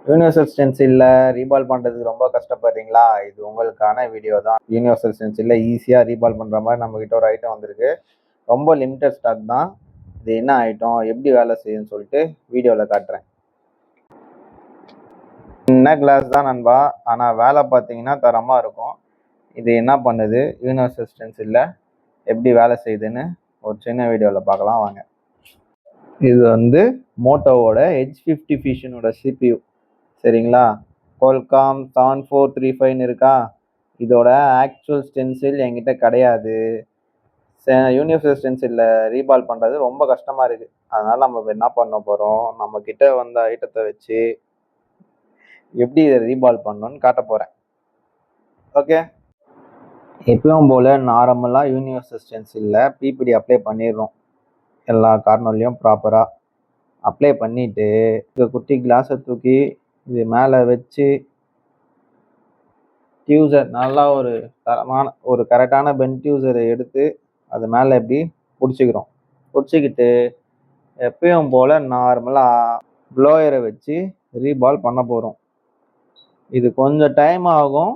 Universal ஸ்டென்சிலில் ரீபால் பண்ணுறதுக்கு ரொம்ப கஷ்டப்படுறீங்களா? இது உங்களுக்கான வீடியோ தான். யூனிவர்சல் ஸ்டென்சிலில் ஈஸியாக ரீபால் பண்ணுற மாதிரி நம்மக்கிட்ட ஒரு ஐட்டம் வந்திருக்கு. ரொம்ப லிமிட்டட் ஸ்டாக் தான். இது என்ன ஐட்டம், எப்படி வேலை செய்யுதுன்னு சொல்லிட்டு வீடியோவில் காட்டுறேன். சின்ன கிளாஸ் தான் நண்பா, ஆனால் வேலை பார்த்தீங்கன்னா தரமாக இருக்கும். இது என்ன பண்ணுது, யூனிவர்சல் ஸ்டென்சிலில் எப்படி வேலை செய்யுதுன்னு ஒரு சின்ன வீடியோவில் பார்க்கலாம் வாங்க. இது வந்து மோட்டோவோட H50 ஃபியூஷனோட CPU. சரிங்களா, கோல்காம் 7435 இருக்கா. இதோட ஆக்சுவல் ஸ்டென்சில் என்கிட்ட கிடையாது. யூனிவர்சல் ஸ்டென்சிலில் ரீபால் பண்ணுறது ரொம்ப கஷ்டமாக இருக்குது. அதனால் நம்ம என்ன பண்ண போகிறோம், நம்மக்கிட்ட வந்த ஐட்டத்தை வச்சு எப்படி இதை ரீபால் பண்ணணும்னு காட்ட போகிறேன். ஓகே, எப்பவும் போல் நார்மலாக யூனிவர்சல் ஸ்டென்சிலில் பிபிடி அப்ளை பண்ணிடுறோம். எல்லா கார்னர்லையும் ப்ராப்பராக அப்ளை பண்ணிவிட்டு இந்த குட்டி கிளாஸை தூக்கி இது மேலே வச்சு டியூசர் நல்லா ஒரு தரமான ஒரு கரெக்டான பென் டியூசரை எடுத்து அது மேலே எப்படி பிடிச்சிக்கிறோம். பிடிச்சிக்கிட்டு எப்பயும் போல் நார்மலாக ப்ளோயரை வச்சு ரீபால் பண்ண போகிறோம். இது கொஞ்சம் டைம் ஆகும்,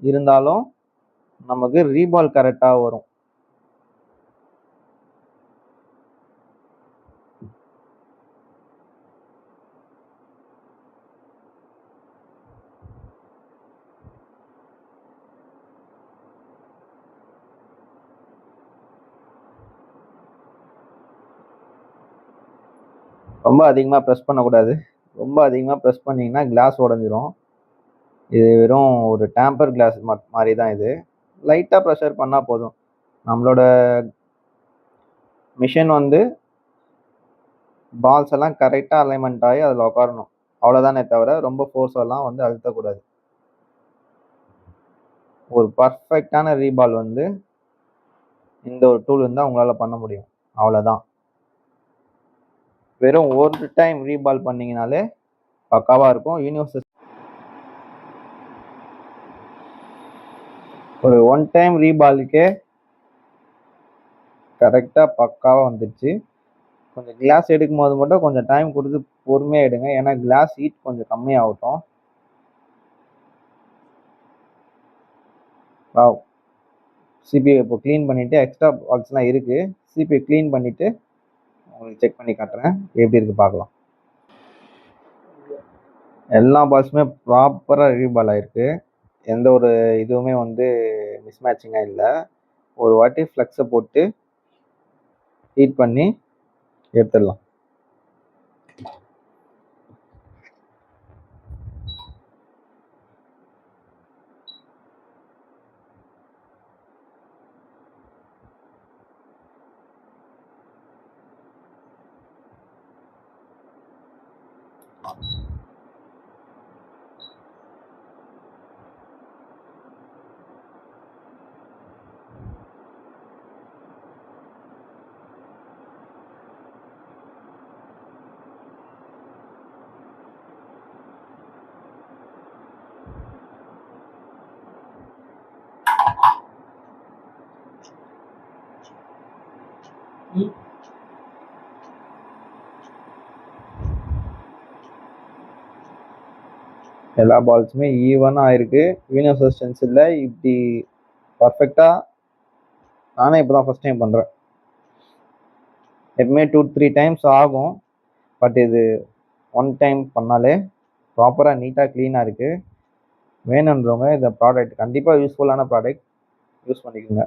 இருந்தாலும் நமக்கு ரீபால் கரெக்டாக வரும். ரொம்ப அதிகமாக ப்ரெஸ் பண்ணக்கூடாது. ரொம்ப அதிகமாக ப்ரெஸ் பண்ணிங்கன்னா கிளாஸ் உடஞ்சிரும். இது வெறும் ஒரு டேம்பர் கிளாஸ் மாதிரி தான். இது லைட்டாக ப்ரெஷர் பண்ணால் போதும். நம்மளோட மிஷின் வந்து பால்ஸ் எல்லாம் கரெக்டாக அலைன்மெண்ட் ஆகி அதில் உட்காரணும், அவ்வளோதானே தவிர ரொம்ப ஃபோர்ஸெல்லாம் வந்து அழுத்தக்கூடாது. ஒரு பர்ஃபெக்டான ரீபால் வந்து இந்த ஒரு டூல் இருந்தால் உங்களால் பண்ண முடியும். அவ்வளோதான். வெறும் ஒரு டைம் ரீபால் பண்ணிங்கனாலே பக்காவாக இருக்கும். யூனிவர்சல் ஒரு ஒன் டைம் ரீபாலுக்கே கரெக்டாக பக்காவாக வந்துடுச்சு. கொஞ்சம் கிளாஸ் எடுக்கும் போது மட்டும் கொஞ்சம் டைம் கொடுத்து பொறுமையாக எடுங்க, ஏன்னா கிளாஸ் ஹீட் கொஞ்சம் கம்மியாகட்டும். வாவ், சிபிஐ இப்போ க்ளீன் பண்ணிவிட்டு எக்ஸ்ட்ரா பால்ஸ்லாம் இருக்குது. சிபிஐ க்ளீன் பண்ணிவிட்டு உங்களுக்கு செக் பண்ணி காட்டுறேன் எப்படி இருக்குது பார்க்கலாம். எல்லா பால்ஸுமே ப்ராப்பராக ரீபால் ஆகிருக்கு. எந்த ஒரு இதுவுமே வந்து மிஸ்மேட்சிங்காக இல்லை. ஒரு வாட்டி ஃப்ளெக்ஸை போட்டு ஹீட் பண்ணி எடுத்துடலாம். எல்லா பால்ஸுமே ஈவனாக ஆயிருக்கு. யூனிவர்சல் ஸ்டென்சிலில் இப்படி பர்ஃபெக்டாக நானே இப்போ தான் ஃபஸ்ட் டைம் பண்ணுறேன். எப்பவுமே 2-3 டைம்ஸ் ஆகும், பட் இது ஒன் டைம் பண்ணாலே ப்ராப்பராக நீட்டாக க்ளீனாக இருக்குது. வேணுன்றவங்க இந்த ப்ராடக்ட் கண்டிப்பாக யூஸ்ஃபுல்லான ப்ராடக்ட், யூஸ் பண்ணிக்கோங்க.